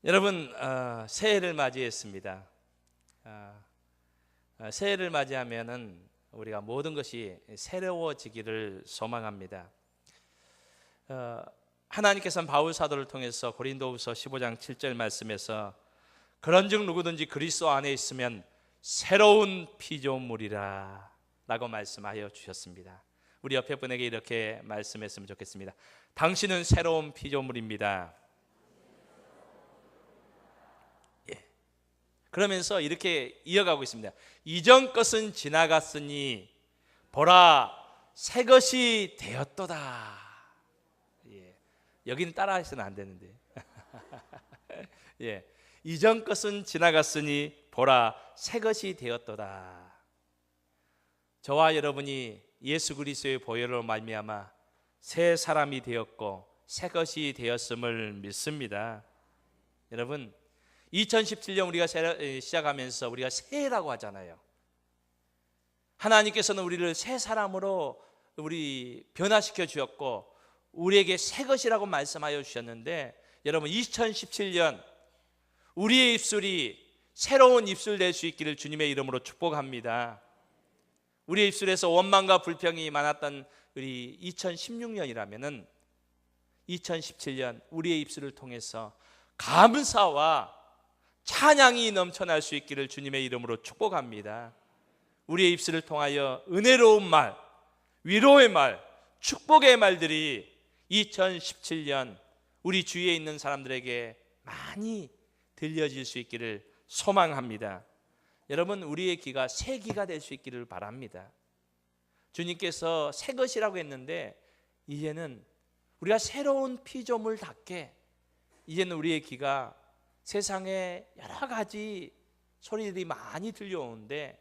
여러분, 새해를 맞이했습니다. 새해를 맞이하면은 우리가 모든 것이 새로워지기를 소망합니다. 하나님께서는 바울 사도를 통해서 고린도후서 15장 7절 말씀에서 그런즉 누구든지 그리스도 안에 있으면 새로운 피조물이라 라고 말씀하여 주셨습니다. 우리 옆에 분에게 이렇게 말씀했으면 좋겠습니다. 당신은 새로운 피조물입니다. 그러면서 이렇게 이어가고 있습니다. 이전 것은 지나갔으니 보라 새 것이 되었도다. 여기는 따라해서는 안 되는데. 이전 것은 지나갔으니 보라 새 것이 되었도다. 저와 여러분이 예수 그리스도의 보혈로 말미암아 새 사람이 되었고 새 것이 되었음을 믿습니다. 여러분, 2017년 우리가 시작하면서 우리가 새해라고 하잖아요. 하나님께서는 우리를 새 사람으로 우리 변화시켜 주셨고 우리에게 새 것이라고 말씀하여 주셨는데, 여러분 2017년 우리의 입술이 새로운 입술 될 수 있기를 주님의 이름으로 축복합니다. 우리의 입술에서 원망과 불평이 많았던 우리 2016년이라면은 2017년 우리의 입술을 통해서 감사와 찬양이 넘쳐날 수 있기를 주님의 이름으로 축복합니다. 우리의 입술을 통하여 은혜로운 말, 위로의 말, 축복의 말들이 2017년 우리 주위에 있는 사람들에게 많이 들려질 수 있기를 소망합니다. 여러분, 우리의 귀가 새 귀가 될 수 있기를 바랍니다. 주님께서 새 것이라고 했는데 이제는 우리가 새로운 피조물답게 이제는 우리의 귀가 세상에 여러 가지 소리들이 많이 들려오는데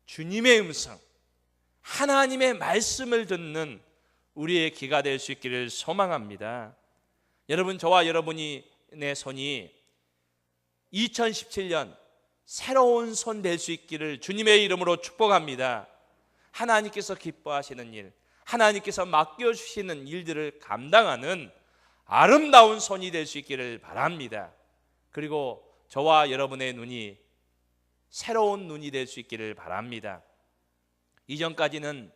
주님의 음성, 하나님의 말씀을 듣는 우리의 귀가 될 수 있기를 소망합니다. 여러분, 저와 여러분의 손이 2017년 새로운 손 될 수 있기를 주님의 이름으로 축복합니다. 하나님께서 기뻐하시는 일, 하나님께서 맡겨주시는 일들을 감당하는 아름다운 손이 될 수 있기를 바랍니다. 그리고 저와 여러분의 눈이 새로운 눈이 될 수 있기를 바랍니다. 이전까지는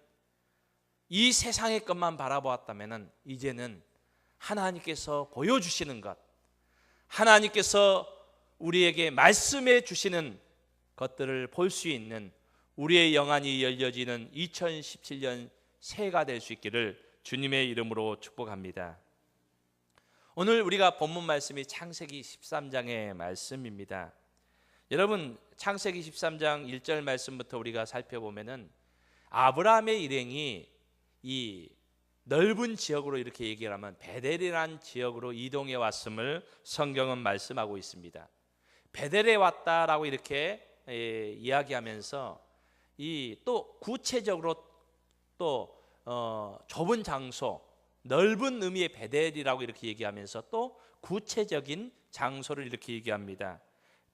이 세상의 것만 바라보았다면 이제는 하나님께서 보여주시는 것, 하나님께서 우리에게 말씀해 주시는 것들을 볼 수 있는 우리의 영안이 열려지는 2017년 새해가 될 수 있기를 주님의 이름으로 축복합니다. 오늘 우리가 본문 말씀이 창세기 13장의 말씀입니다. 여러분, 창세기 13장 1절 말씀부터 우리가 살펴보면은 아브라함의 일행이 이 넓은 지역으로 이렇게 얘기를 하면 베델이라는 지역으로 이동해 왔음을 성경은 말씀하고 있습니다. 베델에 왔다라고 이렇게 이야기하면서 이 또 구체적으로 또 좁은 장소, 넓은 의미의 베델이라고 이렇게 얘기하면서 또 구체적인 장소를 이렇게 얘기합니다.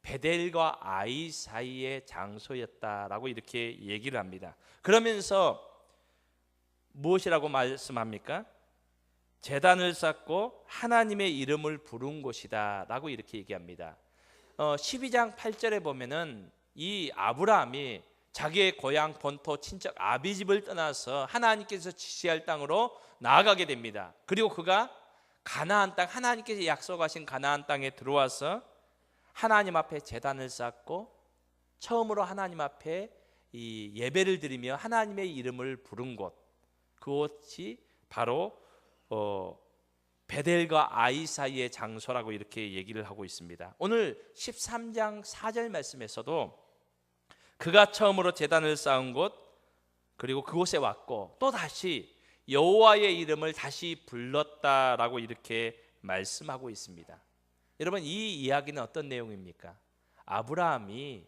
베델과 아이 사이의 장소였다라고 이렇게 얘기를 합니다. 그러면서 무엇이라고 말씀합니까? 제단을 쌓고 하나님의 이름을 부른 곳이다 라고 이렇게 얘기합니다. 12장 8절에 보면은 이 아브라함이 자기의 고향 본토 친척 아비집을 떠나서 하나님께서 지시할 땅으로 나아가게 됩니다. 그리고 그가 가나안 땅, 하나님께서 약속하신 가나안 땅에 들어와서 하나님 앞에 제단을 쌓고 처음으로 하나님 앞에 이 예배를 드리며 하나님의 이름을 부른 곳, 그곳이 바로 베델과 아이 사이의 장소라고 이렇게 얘기를 하고 있습니다. 오늘 13장 4절 말씀에서도 그가 처음으로 제단을 쌓은 곳, 그리고 그곳에 왔고 또 다시 여호와의 이름을 다시 불렀다라고 이렇게 말씀하고 있습니다. 여러분, 이 이야기는 어떤 내용입니까? 아브라함이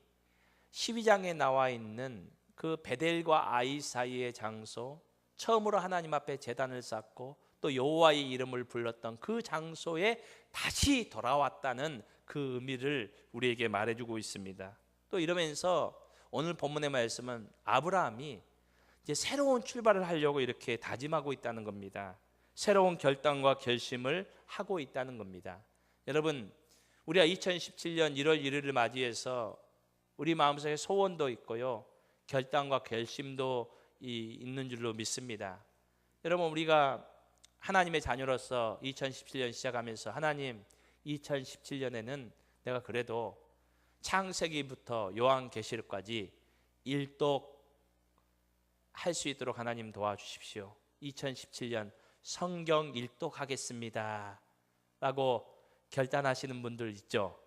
12장에 나와 있는 그 베델과 아이 사이의 장소, 처음으로 하나님 앞에 제단을 쌓고 또 여호와의 이름을 불렀던 그 장소에 다시 돌아왔다는 그 의미를 우리에게 말해주고 있습니다. 또 이러면서 오늘 본문의 말씀은 아브라함이 이제 새로운 출발을 하려고 이렇게 다짐하고 있다는 겁니다. 새로운 결단과 결심을 하고 있다는 겁니다. 여러분, 우리가 2017년 1월 1일을 맞이해서 우리 마음속에 소원도 있고요, 결단과 결심도 있는 줄로 믿습니다. 여러분, 우리가 하나님의 자녀로서 2017년 시작하면서 하나님, 2017년에는 내가 그래도 창세기부터 요한계시록까지 일독 할 수 있도록 하나님 도와주십시오. 2017년 성경 일독하겠습니다 라고 결단하시는 분들 있죠?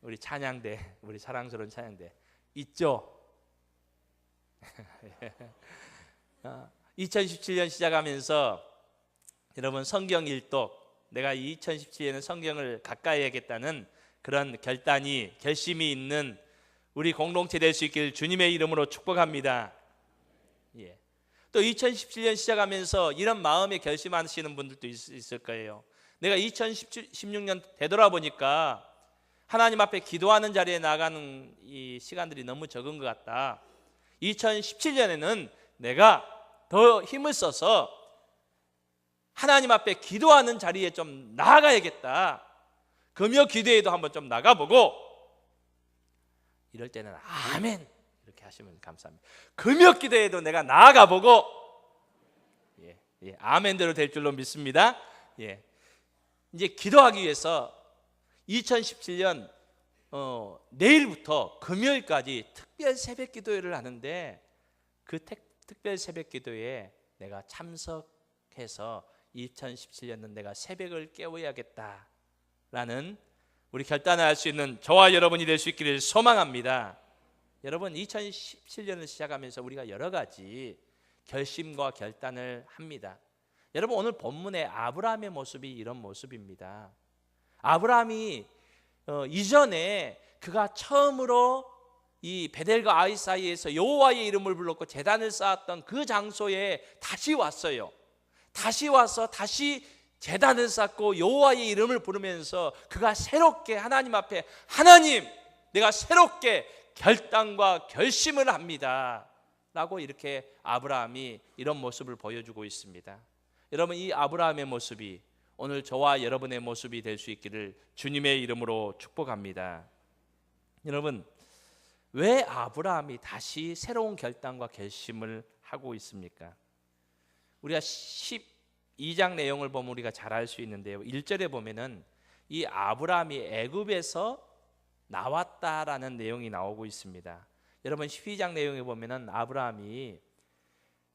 우리 찬양대, 우리 사랑스러운 찬양대 있죠? 2017년 시작하면서 여러분, 성경 일독, 내가 2017년에 성경을 가까이 하겠다는 그런 결심이 있는 우리 공동체 될 수 있길 주님의 이름으로 축복합니다. 예. 또 2017년 시작하면서 이런 마음에 결심하시는 분들도 있을 거예요. 내가 2016년 되돌아보니까 하나님 앞에 기도하는 자리에 나가는 이 시간들이 너무 적은 것 같다. 2017년에는 내가 더 힘을 써서 하나님 앞에 기도하는 자리에 좀 나아가야겠다. 금요 기도회도 한번 좀 나가보고, 이럴 때는 아멘 이렇게 하시면 감사합니다. 금요 기도회도 내가 나아가보고, 아멘대로 될 줄로 믿습니다. 이제 기도하기 위해서 2017년 내일부터 금요일까지 특별 새벽 기도회를 하는데, 그 특별 새벽 기도회에 내가 참석해서 2017년은 내가 새벽을 깨워야겠다라는 우리 결단을 할 수 있는 저와 여러분이 될 수 있기를 소망합니다. 여러분, 2017년을 시작하면서 우리가 여러 가지 결심과 결단을 합니다. 여러분, 오늘 본문의 아브라함의 모습이 이런 모습입니다. 아브라함이 이전에 그가 처음으로 이 베델과 아이 사이에서 여호와의 이름을 불렀고 제단을 쌓았던 그 장소에 다시 왔어요. 다시 와서 다시 제단을 쌓고 여호와의 이름을 부르면서 그가 새롭게 하나님 앞에, 하나님, 내가 새롭게 결단과 결심을 합니다 라고 이렇게 아브라함이 이런 모습을 보여주고 있습니다. 여러분, 이 아브라함의 모습이 오늘 저와 여러분의 모습이 될 수 있기를 주님의 이름으로 축복합니다. 여러분, 왜 아브라함이 다시 새로운 결단과 결심을 하고 있습니까? 우리가 12장 내용을 보면 우리가 잘 알 수 있는데요, 1절에 보면은 이 아브라함이 애굽에서 나왔다라는 내용이 나오고 있습니다. 여러분, 12장 내용에 보면은 아브라함이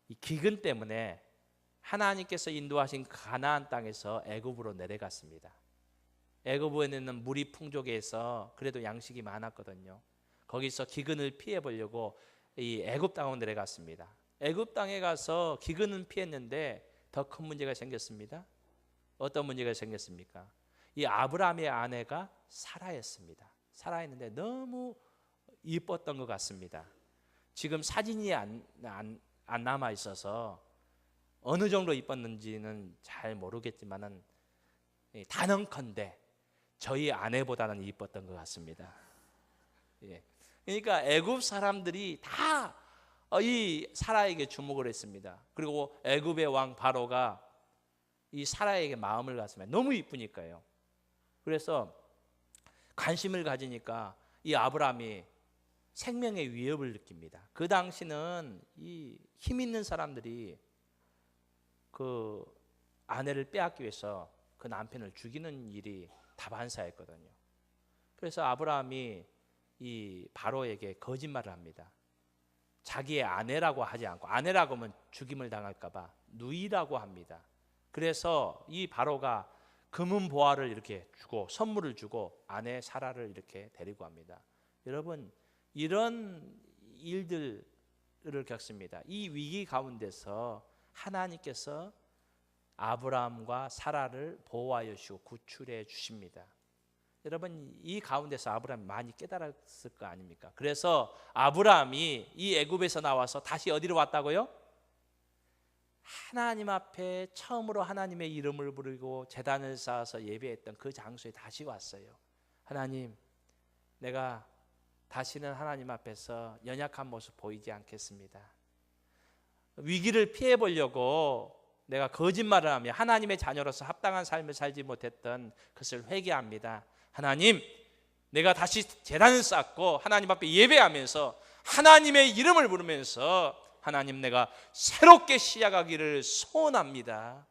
이 기근 때문에 하나님께서 인도하신 가나안 땅에서 애굽으로 내려갔습니다. 애굽에는 물이 풍족해서 그래도 양식이 많았거든요. 거기서 기근을 피해 보려고 이 애굽 땅으로 내려갔습니다. 애굽 땅에 가서 기근은 피했는데 더 큰 문제가 생겼습니다. 어떤 문제가 생겼습니까? 이 아브라함의 아내가 사라였습니다. 사라였는데 너무 이뻤던 것 같습니다. 지금 사진이 안 남아 있어서 어느 정도 이뻤는지는 잘 모르겠지만은 단언컨대 저희 아내보다는 이뻤던 것 같습니다. 그러니까 애굽 사람들이 다 이 사라에게 주목을 했습니다. 그리고 애굽의 왕 바로가 이 사라에게 마음을 갔습니다. 너무 이쁘니까요. 그래서 관심을 가지니까 이 아브라함이 생명의 위협을 느낍니다. 그 당시는 이 힘 있는 사람들이 그 아내를 빼앗기 위해서 그 남편을 죽이는 일이 다반사였거든요. 그래서 아브라함이 이 바로에게 거짓말을 합니다. 자기의 아내라고 하지 않고, 아내라고 하면 죽임을 당할까 봐 누이라고 합니다. 그래서 이 바로가 금은 보화를 이렇게 주고 선물을 주고 아내 사라를 이렇게 데리고 갑니다. 여러분, 이런 일들을 겪습니다. 이 위기 가운데서 하나님께서 아브라함과 사라를 보호하여 주시고 구출해 주십니다. 여러분, 이 가운데서 아브라함이 많이 깨달았을 거 아닙니까? 그래서 아브라함이 이 애굽에서 나와서 다시 어디로 왔다고요? 하나님 앞에 처음으로 하나님의 이름을 부르고 제단을 쌓아서 예배했던 그 장소에 다시 왔어요. 하나님, 내가 다시는 하나님 앞에서 연약한 모습 보이지 않겠습니다. 위기를 피해 보려고 내가 거짓말을 하며 하나님의 자녀로서 합당한 삶을 살지 못했던 것을 회개합니다. 하나님, 내가 다시 제단을 쌓고 하나님 앞에 예배하면서 하나님의 이름을 부르면서 하나님, 내가 새롭게 시작하기를 소원합니다.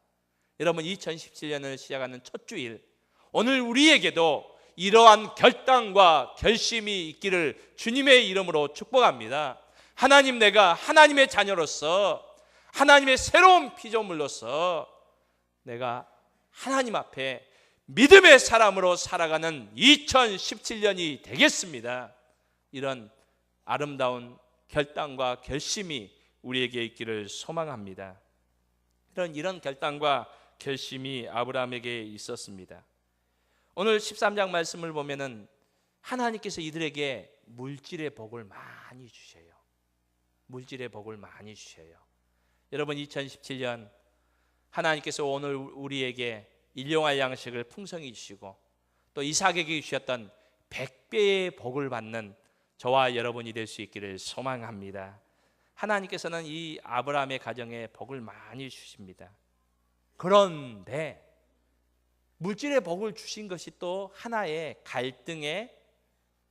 여러분, 2017년을 시작하는 첫 주일, 오늘 우리에게도 이러한 결단과 결심이 있기를 주님의 이름으로 축복합니다. 하나님, 내가 하나님의 자녀로서, 하나님의 새로운 피조물로서 내가 하나님 앞에 믿음의 사람으로 살아가는 2017년이 되겠습니다. 이런 아름다운 결단과 결심이 우리에게 있기를 소망합니다. 이런 결단과 결심이 아브라함에게 있었습니다. 오늘 13장 말씀을 보면은 하나님께서 이들에게 물질의 복을 많이 주셔요. 물질의 복을 많이 주셔요. 여러분, 2017년 하나님께서 오늘 우리에게 일용할 양식을 풍성히 주시고 또 이삭에게 주셨던 100배의 복을 받는 저와 여러분이 될 수 있기를 소망합니다. 하나님께서는 이 아브라함의 가정에 복을 많이 주십니다. 그런데 물질의 복을 주신 것이 또 하나의 갈등의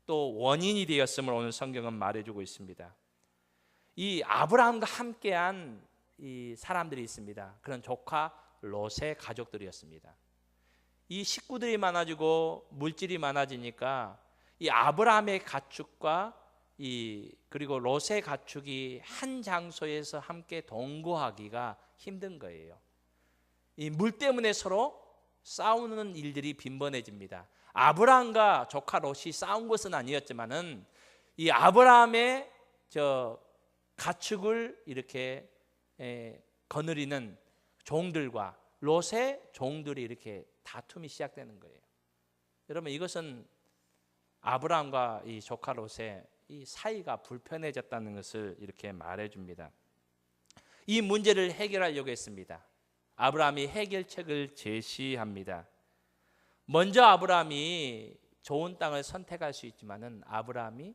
또 원인이 되었음을 오늘 성경은 말해주고 있습니다. 이 아브라함과 함께한 이 사람들이 있습니다. 그런 조카 롯의 가족들이었습니다. 이 식구들이 많아지고 물질이 많아지니까 이 아브라함의 가축과 그리고 롯의 가축이 한 장소에서 함께 동거하기가 힘든 거예요. 이 물 때문에 서로 싸우는 일들이 빈번해집니다. 아브라함과 조카 롯이 싸운 것은 아니었지만은 이 아브라함의 가축을 이렇게 거느리는 종들과 롯의 종들이 이렇게 다툼이 시작되는 거예요. 여러분, 이것은 아브라함과 이 조카 롯의 이 사이가 불편해졌다는 것을 이렇게 말해줍니다. 이 문제를 해결하려고 했습니다. 아브라함이 해결책을 제시합니다. 먼저 아브라함이 좋은 땅을 선택할 수 있지만은 아브라함이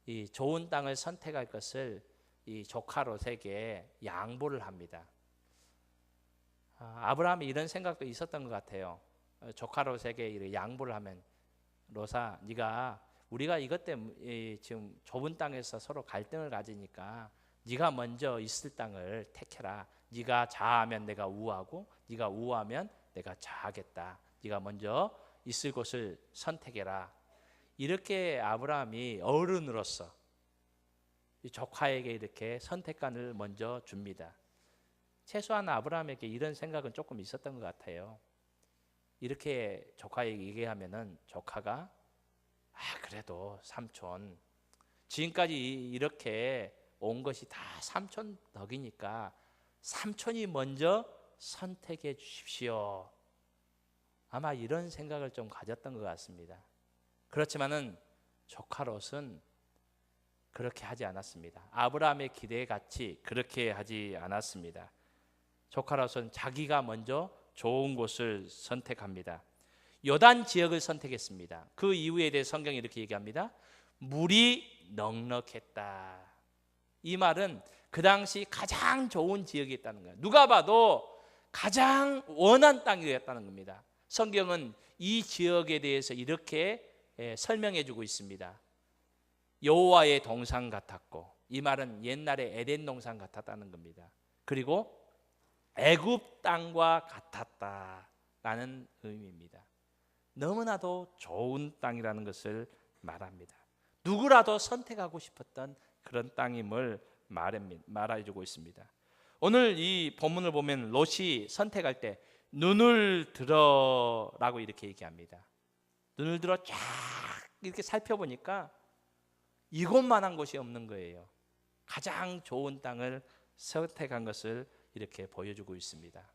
이 좋은 땅을 선택할 것을 이 조카 롯에게 양보를 합니다. 아브라함이 이런 생각도 있었던 것 같아요. 조카 롯에게 이렇게 양보를 하면, 롯아, 네가 우리가 이것 때문에 지금 좁은 땅에서 서로 갈등을 가지니까 네가 먼저 있을 땅을 택해라. 네가 자하면 내가 우하고 네가 우하면 내가 자하겠다. 네가 먼저 있을 곳을 선택해라. 이렇게 아브라함이 어른으로서 이 조카에게 이렇게 선택권을 먼저 줍니다. 최소한 아브라함에게 이런 생각은 조금 있었던 것 같아요. 이렇게 조카에게 얘기하면은 조카가 그래도 삼촌, 지금까지 이렇게 온 것이 다 삼촌 덕이니까 삼촌이 먼저 선택해 주십시오. 아마 이런 생각을 좀 가졌던 것 같습니다. 그렇지만은 조카 롯은 그렇게 하지 않았습니다. 아브라함의 기대에 같이 그렇게 하지 않았습니다. 조카 롯은 자기가 먼저 좋은 곳을 선택합니다. 요단 지역을 선택했습니다. 그 이유에 대해 성경이 이렇게 얘기합니다. 물이 넉넉했다. 이 말은 그 당시 가장 좋은 지역이었다는 거예요. 누가 봐도 가장 원한 땅이었다는 겁니다. 성경은 이 지역에 대해서 이렇게 설명해 주고 있습니다. 여호와의 동산 같았고, 이 말은 옛날에 에덴 동산 같았다는 겁니다. 그리고 애굽 땅과 같았다라는 의미입니다. 너무나도 좋은 땅이라는 것을 말합니다. 누구라도 선택하고 싶었던 그런 땅임을 말해주고 있습니다. 오늘 이 본문을 보면 롯이 선택할 때 눈을 들어라고 이렇게 얘기합니다. 눈을 들어 쫙 이렇게 살펴보니까 이곳만한 곳이 없는 거예요. 가장 좋은 땅을 선택한 것을 이렇게 보여주고 있습니다.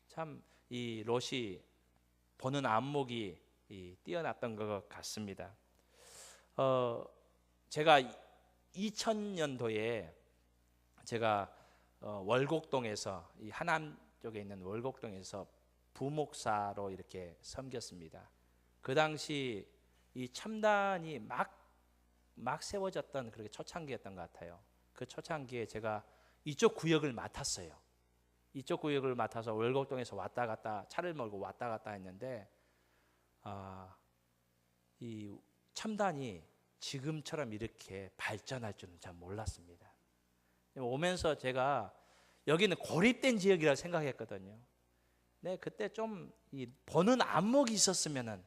참 이 롯이 보는 안목이 뛰어났던 것 같습니다. 제가 2000년도에 제가 월곡동에서 이 하남 쪽에 있는 월곡동에서 부목사로 이렇게 섬겼습니다. 그 당시 이 첨단이 막 세워졌던 그렇게 초창기였던 것 같아요. 그 초창기에 제가 이쪽 구역을 맡았어요. 이쪽 구역을 맡아서 월곡동에서 왔다 갔다 차를 몰고 왔다 갔다 했는데 이 첨단이 지금처럼 이렇게 발전할 줄은 잘 몰랐습니다. 오면서 제가 여기는 고립된 지역이라 생각했거든요. 네, 그때 좀 보는 안목이 있었으면은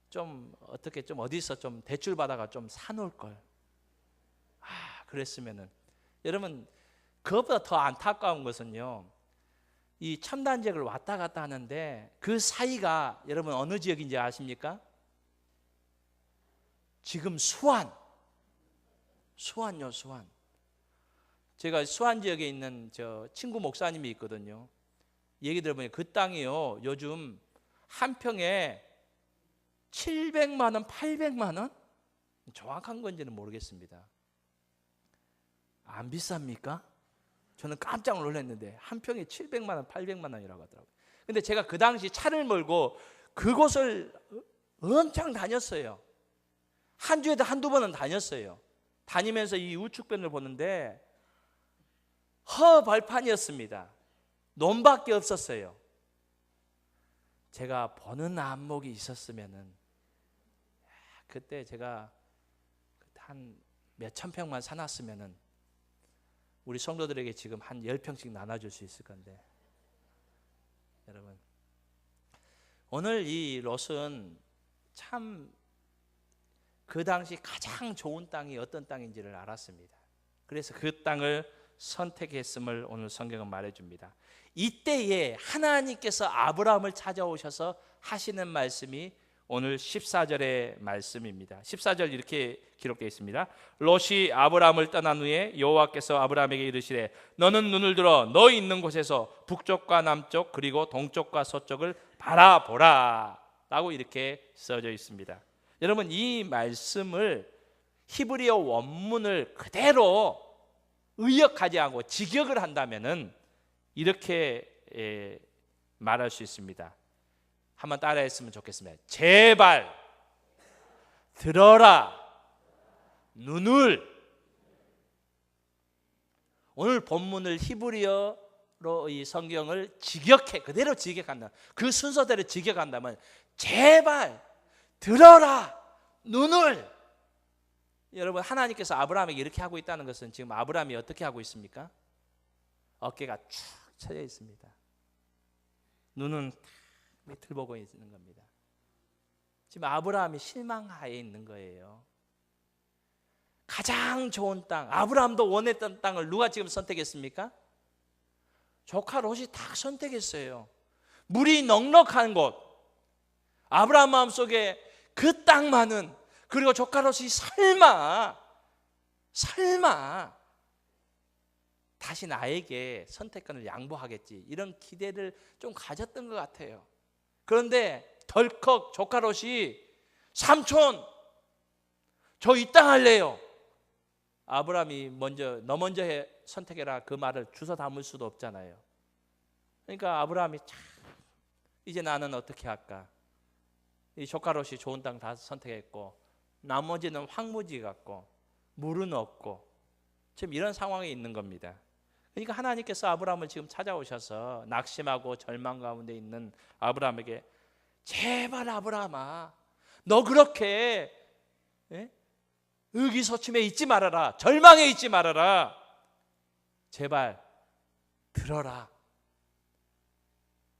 좀 어떻게 좀 어디서 좀 대출 받아가 좀 사놓을 걸. 그랬으면은 여러분 그것보다 더 안타까운 것은요. 이 첨단 지역을 왔다 갔다 하는데 그 사이가 여러분 어느 지역인지 아십니까? 지금 수완요, 수완. 제가 수완 지역에 있는 저 친구 목사님이 있거든요. 얘기 들어보니 그 땅이요 요즘 한 평에 700만 원, 800만 원? 정확한 건지는 모르겠습니다. 안 비쌉니까? 저는 깜짝 놀랐는데 한 평에 700만 원, 800만 원이라고 하더라고요. 근데 제가 그 당시 차를 몰고 그곳을 엄청 다녔어요. 한 주에도 한두 번은 다녔어요. 다니면서 이 우측변을 보는데 허벌판이었습니다. 논밖에 없었어요. 제가 보는 안목이 있었으면은 그때 제가 한 몇천 평만 사놨으면은 우리 성도들에게 지금 한 10평씩 나눠줄 수 있을 건데 여러분 오늘 이 롯은 참 그 당시 가장 좋은 땅이 어떤 땅인지를 알았습니다. 그래서 그 땅을 선택했음을 오늘 성경은 말해줍니다. 이때에 하나님께서 아브라함을 찾아오셔서 하시는 말씀이 오늘 14절의 말씀입니다. 14절 이렇게 기록되어 있습니다. 롯이 아브라함을 떠난 후에 여호와께서 아브라함에게 이르시되 너는 눈을 들어 너 있는 곳에서 북쪽과 남쪽 그리고 동쪽과 서쪽을 바라보라 라고 이렇게 써져 있습니다. 여러분 이 말씀을 히브리어 원문을 그대로 의역하지 않고 직역을 한다면은 이렇게 말할 수 있습니다. 한번 따라했으면 좋겠습니다. 제발 들어라 눈을. 오늘 본문을 히브리어로 이 성경을 그대로 직역한다. 그 순서대로 직역한다면 제발 들어라 눈을. 여러분 하나님께서 아브라함에게 이렇게 하고 있다는 것은 지금 아브라함이 어떻게 하고 있습니까? 어깨가 축 처져 있습니다. 눈은 밑을 보고 있는 겁니다. 지금 아브라함이 실망하에 있는 거예요. 가장 좋은 땅, 아브라함도 원했던 땅을 누가 지금 선택했습니까? 조카 롯이 다 선택했어요. 물이 넉넉한 곳, 아브라함 마음속에 그 땅만은, 그리고 조카 롯이 설마 다시 나에게 선택권을 양보하겠지 이런 기대를 좀 가졌던 것 같아요. 그런데 덜컥 조카 롯이 삼촌 저 이 땅 할래요. 아브라함이 너 먼저 선택해라 그 말을 주워 담을 수도 없잖아요. 그러니까 아브라함이 참 이제 나는 어떻게 할까. 이 조카 롯이 좋은 땅 다 선택했고 나머지는 황무지 같고 물은 없고 지금 이런 상황에 있는 겁니다. 그러니까 하나님께서 아브라함을 지금 찾아오셔서 낙심하고 절망 가운데 있는 아브라함에게 제발 아브라함아 너 그렇게 의기소침해 있지 말아라. 절망해 있지 말아라. 제발 들어라.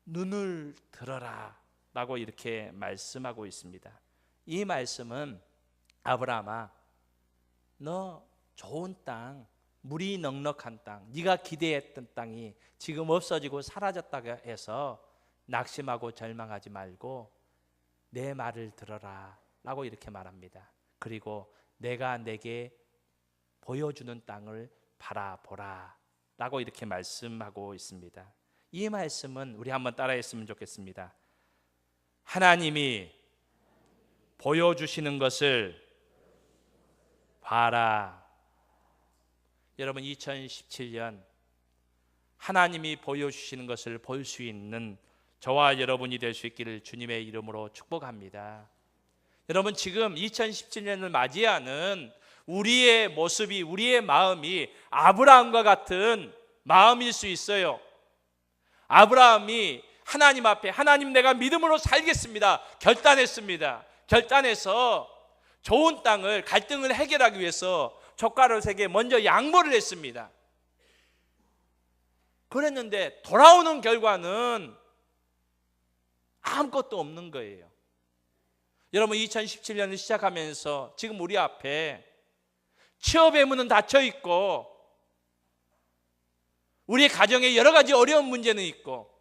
눈을 들어라 라고 이렇게 말씀하고 있습니다. 이 말씀은 아브라함아 너 좋은 땅, 물이 넉넉한 땅, 네가 기대했던 땅이 지금 없어지고 사라졌다고 해서 낙심하고 절망하지 말고 내 말을 들어라 라고 이렇게 말합니다. 그리고 내가 내게 보여주는 땅을 바라보라 라고 이렇게 말씀하고 있습니다. 이 말씀은 우리 한번 따라했으면 좋겠습니다. 하나님이 보여주시는 것을 봐라. 여러분 2017년 하나님이 보여주시는 것을 볼 수 있는 저와 여러분이 될 수 있기를 주님의 이름으로 축복합니다. 여러분 지금 2017년을 맞이하는 우리의 모습이, 우리의 마음이 아브라함과 같은 마음일 수 있어요. 아브라함이 하나님 앞에 하나님 내가 믿음으로 살겠습니다 결단했습니다. 결단해서 좋은 땅을, 갈등을 해결하기 위해서 젓가락에게 먼저 양보를 했습니다. 그랬는데 돌아오는 결과는 아무것도 없는 거예요. 여러분 2017년을 시작하면서 지금 우리 앞에 취업의 문은 닫혀 있고 우리 가정에 여러 가지 어려운 문제는 있고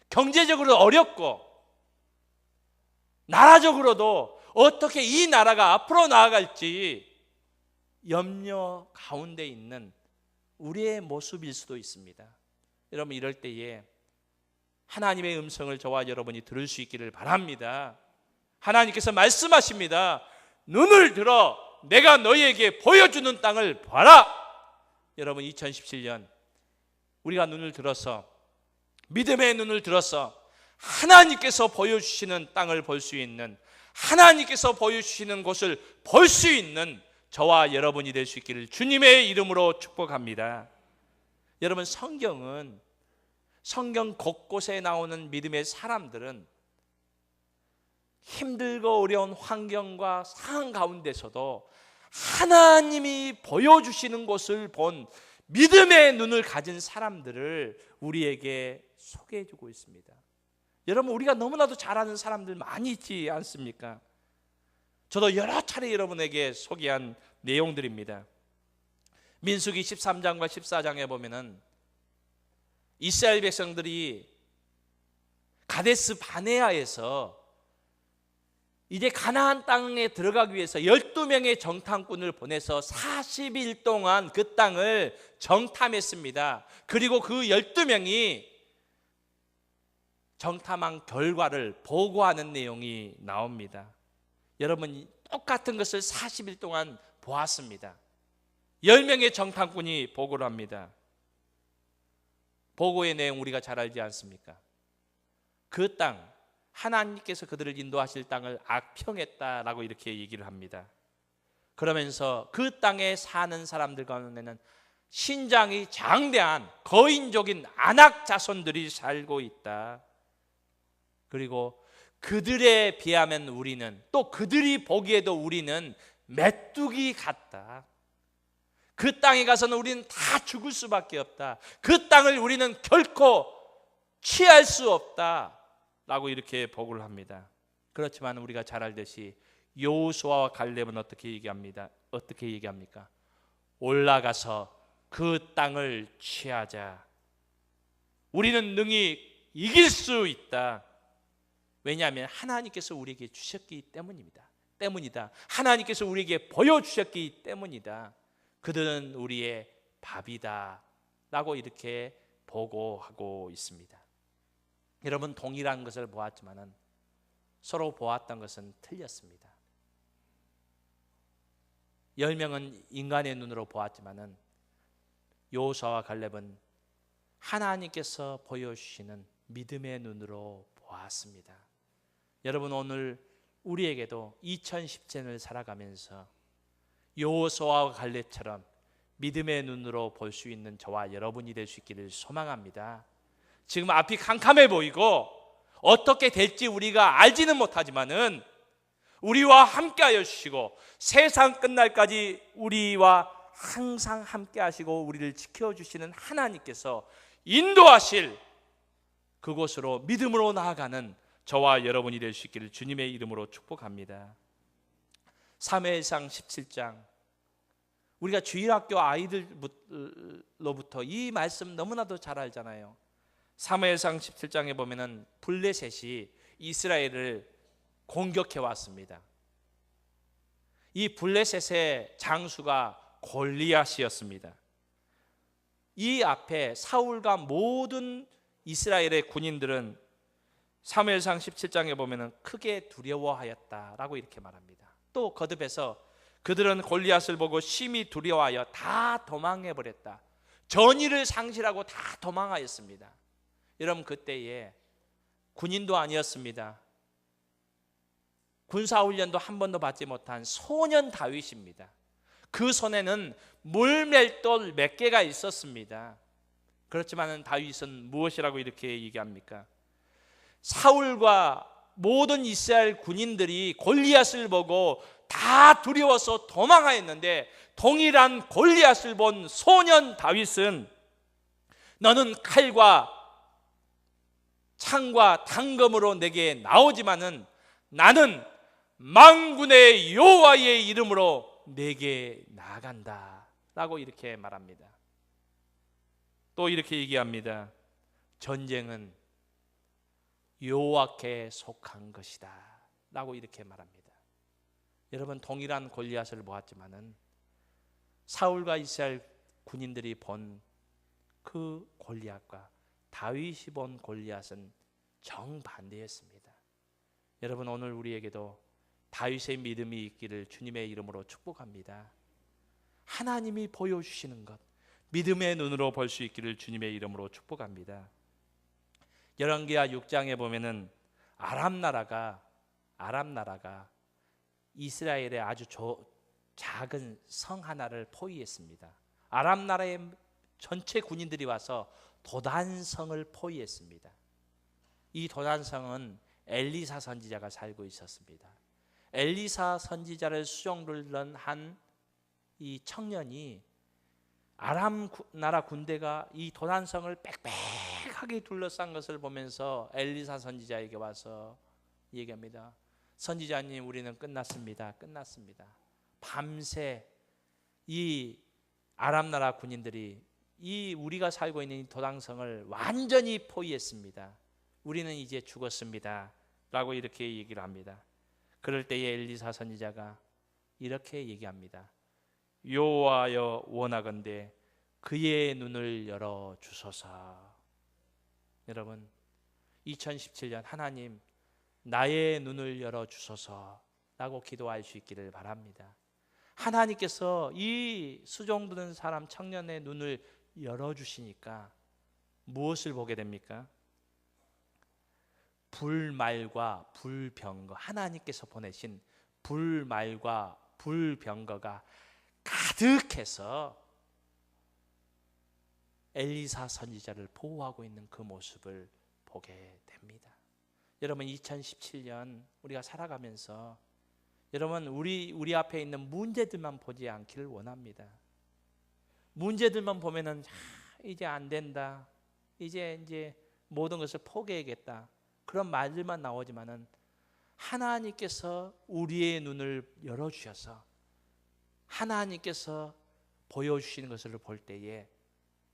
경제적으로 어렵고 나라적으로도 어떻게 이 나라가 앞으로 나아갈지 염려 가운데 있는 우리의 모습일 수도 있습니다. 여러분 이럴 때에 하나님의 음성을 저와 여러분이 들을 수 있기를 바랍니다. 하나님께서 말씀하십니다. 눈을 들어 내가 너희에게 보여주는 땅을 봐라. 여러분 2017년 우리가 눈을 들어서 믿음의 눈을 들어서 하나님께서 보여주시는 땅을 볼 수 있는, 하나님께서 보여주시는 곳을 볼 수 있는 저와 여러분이 될 수 있기를 주님의 이름으로 축복합니다. 여러분 성경 곳곳에 나오는 믿음의 사람들은 힘들고 어려운 환경과 상황 가운데서도 하나님이 보여주시는 곳을 본 믿음의 눈을 가진 사람들을 우리에게 소개해 주고 있습니다. 여러분 우리가 너무나도 잘 아는 사람들 많이 있지 않습니까? 저도 여러 차례 여러분에게 소개한 내용들입니다. 민수기 13장과 14장에 보면은 이스라엘 백성들이 가데스 바네아에서 이제 가나안 땅에 들어가기 위해서 12명의 정탐꾼을 보내서 40일 동안 그 땅을 정탐했습니다. 그리고 그 12명이 정탐한 결과를 보고하는 내용이 나옵니다. 여러분 똑같은 것을 40일 동안 보았습니다. 10명의 정탐꾼이 보고를 합니다. 보고의 내용 우리가 잘 알지 않습니까? 그 땅, 하나님께서 그들을 인도하실 땅을 악평했다라고 이렇게 얘기를 합니다. 그러면서 그 땅에 사는 사람들 가운데는 신장이 장대한 거인족인 아낙 자손들이 살고 있다. 그리고 그들에 비하면 우리는, 또 그들이 보기에도 우리는 메뚜기 같다. 그 땅에 가서는 우리는 다 죽을 수밖에 없다. 그 땅을 우리는 결코 취할 수 없다 라고 이렇게 보고를 합니다. 그렇지만 우리가 잘 알듯이 여호수아와 갈렙은 어떻게 얘기합니까? 올라가서 그 땅을 취하자. 우리는 능히 이길 수 있다. 왜냐하면 하나님께서 우리에게 주셨기 때문이다. 하나님께서 우리에게 보여주셨기 때문이다. 그들은 우리의 밥이다 라고 이렇게 보고하고 있습니다. 여러분 동일한 것을 보았지만 서로 보았던 것은 틀렸습니다. 10명은 인간의 눈으로 보았지만 여호수아와 갈렙은 하나님께서 보여주시는 믿음의 눈으로 보았습니다. 여러분 오늘 우리에게도 2017년을 살아가면서 여호수아와 갈렙처럼 믿음의 눈으로 볼 수 있는 저와 여러분이 될 수 있기를 소망합니다. 지금 앞이 캄캄해 보이고 어떻게 될지 우리가 알지는 못하지만은 우리와 함께 하여 주시고 세상 끝날까지 우리와 항상 함께 하시고 우리를 지켜주시는 하나님께서 인도하실 그곳으로 믿음으로 나아가는 저와 여러분이 될 수 있기를 주님의 이름으로 축복합니다. 사무엘상 17장, 우리가 주일학교 아이들로부터 이 말씀 너무나도 잘 알잖아요. 사무엘상 17장에 보면은 블레셋이 이스라엘을 공격해 왔습니다. 이 블레셋의 장수가 골리앗이었습니다. 이 앞에 사울과 모든 이스라엘의 군인들은 사무엘상 17장에 보면은 크게 두려워하였다라고 이렇게 말합니다. 또 거듭해서 그들은 골리앗을 보고 심히 두려워하여 다 도망해 버렸다. 전의를 상실하고 다 도망하였습니다. 여러분 그때에 군인도 아니었습니다. 군사훈련도 한 번도 받지 못한 소년 다윗입니다. 그 손에는 물맷돌 몇 개가 있었습니다. 그렇지만 다윗은 무엇이라고 이렇게 얘기합니까? 사울과 모든 이스라엘 군인들이 골리앗을 보고 다 두려워서 도망하였는데 동일한 골리앗을 본 소년 다윗은 너는 칼과 창과 단검으로 내게 나오지만은 나는 만군의 여호와의 이름으로 내게 나아간다 라고 이렇게 말합니다. 또 이렇게 얘기합니다. 전쟁은 여호와께 속한 것이다 라고 이렇게 말합니다. 여러분, 동일한 골리앗을 보았지만은 사울과 이스라엘 군인들이 본 그 골리앗과 다윗이 본 골리앗은 정반대였습니다. 여러분, 오늘 우리에게도 다윗의 믿음이 있기를 주님의 이름으로 축복합니다. 하나님이 보여주시는 것, 믿음의 눈으로 볼 수 있기를 주님의 이름으로 축복합니다. 열왕기하 6장에 보면은 아람 나라가 이스라엘의 아주 작은 성 하나를 포위했습니다. 아람 나라의 전체 군인들이 와서 도단성을 포위했습니다. 이 도단성은 엘리사 선지자가 살고 있었습니다. 엘리사 선지자를 수종들던 한 이 청년이 아람 나라 군대가 이 도단성을 빽빽하게 둘러싼 것을 보면서 엘리사 선지자에게 와서 얘기합니다. 선지자님, 우리는 끝났습니다. 밤새 이 아람 나라 군인들이 이 우리가 살고 있는 이 도단성을 완전히 포위했습니다. 우리는 이제 죽었습니다 라고 이렇게 얘기를 합니다. 그럴 때에 엘리사 선지자가 이렇게 얘기합니다. 여호와여 원하건대 그의 눈을 열어 주소서. 여러분, 2017년 하나님 나의 눈을 열어 주소서 라고 기도할 수 있기를 바랍니다. 하나님께서 이 수종드는 사람 청년의 눈을 열어주시니까 무엇을 보게 됩니까? 불말과 불병거, 하나님께서 보내신 불말과 불병거가 가득해서 엘리사 선지자를 보호하고 있는 그 모습을 보게 됩니다. 여러분, 2017년 우리가 살아가면서 여러분, 우리 앞에 있는 문제들만 보지 않기를 원합니다. 문제들만 보면은 이제 안 된다, 이제 모든 것을 포기해야겠다, 그런 말들만 나오지만은 하나님께서 우리의 눈을 열어주셔서 하나님께서 보여주시는 것을 볼 때에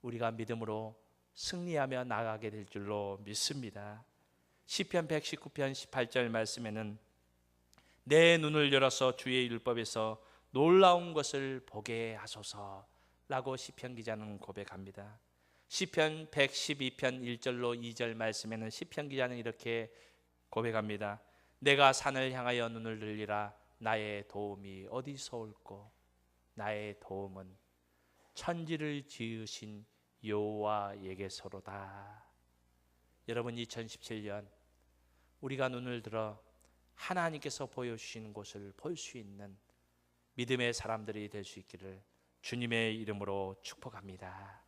우리가 믿음으로 승리하며 나가게 될 줄로 믿습니다. 시편 119편 18절 말씀에는 내 눈을 열어서 주의 율법에서 놀라운 것을 보게 하소서 라고 시편 기자는 고백합니다. 시편 112편 1절로 2절 말씀에는 시편 기자는 이렇게 고백합니다. 내가 산을 향하여 눈을 들리라. 나의 도움이 어디서 올꼬? 나의 도움은 천지를 지으신 여호와에게서로다. 여러분, 2017년 우리가 눈을 들어 하나님께서 보여주시는 곳을 볼 수 있는 믿음의 사람들이 될 수 있기를 주님의 이름으로 축복합니다.